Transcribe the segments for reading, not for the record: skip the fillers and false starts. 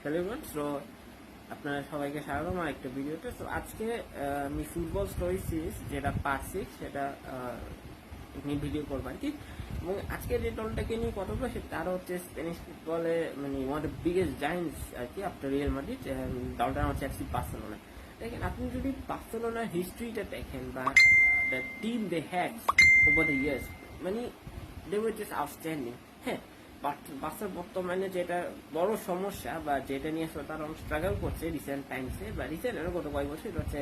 Hello everyone, so আপনারা সবাইকে স্বাগতম আমার একটা ভিডিওতে। সো আজকে আমি ফুটবল স্টোরি সিরিজ যেটা পার্ট 6 সেটা নিয়ে ভিডিও করবো আর কি। এবং আজকে যে দলটাকে নিয়ে কথা বলবো তারা হচ্ছে স্প্যানিশ ফুটবলে মানে one of the biggest giants আর কি, আফটার রিয়াল মাদ্রিদ। দলটার হচ্ছে এফসি বার্সেলোনা। দেখেন, আপনি যদি বার্সেলোনার হিস্ট্রিটা দেখেন বা the team they had over the years, মানে দে ওয়ার জাস্ট আউটস্ট্যান্ডিং। হ্যাঁ, বাচ্চার বর্তমানে যেটা বড় সমস্যা বা যেটা নিয়ে আসলে তারা স্ট্রাগল করছে রিসেন্ট টাইমসে বা রিসেন্ট গত কয়েক বছর, এটা হচ্ছে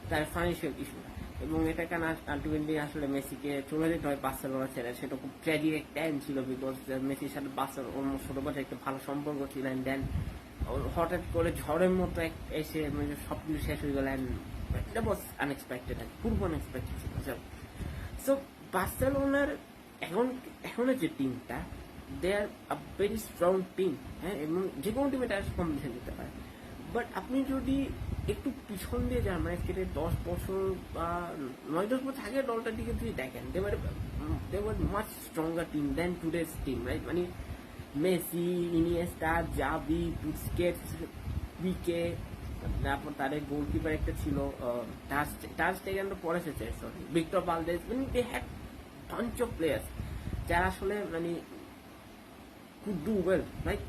তার ফাইন্যান্সিয়াল ইস্যু। এবং এটা কেন আলটিমেটলি আসলে মেসিকে চলে যেতে হয় বার্সেলোনা ছেড়ে, সেটা খুব ট্র্যাজিক এক টাইম ছিল। বিকজ মেসির সাথে বার্সেলোনা অলমোস্ট ছোট বছর একটা ভালো সম্পর্ক ছিল, অ্যান্ড দেন হঠাৎ করে ঝড়ের মতো এসে মানে সব কিছু শেষ হয়ে গেল। অ্যান্ড এটা ওয়াজ আনএক্সপেক্টেড, পূর্ব আনএক্সপেক্টেড ছিল। সো বার্সেলোনার এখনের যে টিমটা, দে আর আ ভেরি স্ট্রং টিম। হ্যাঁ, এবং যে কোনো টিমে তারা কম্পিটিশন দিতে পারে। বাট আপনি যদি একটু পিছন দিয়ে যান, মানে কেটে 10 বছর বা 9-10 বছর আগে দলটার দিকে যদি দেখেন, they were much stronger team than today's team, right? মানে Messi, Iniesta, Xavi, Busquets, Pique, তারপর তাদের গোলকিপার একটা ছিল টাচ টেগান তো পরে এসেছে, সরি, ভিক্টর ভালদেজ। মানে they had bunch of players যারা আসলে মানে could do well, right?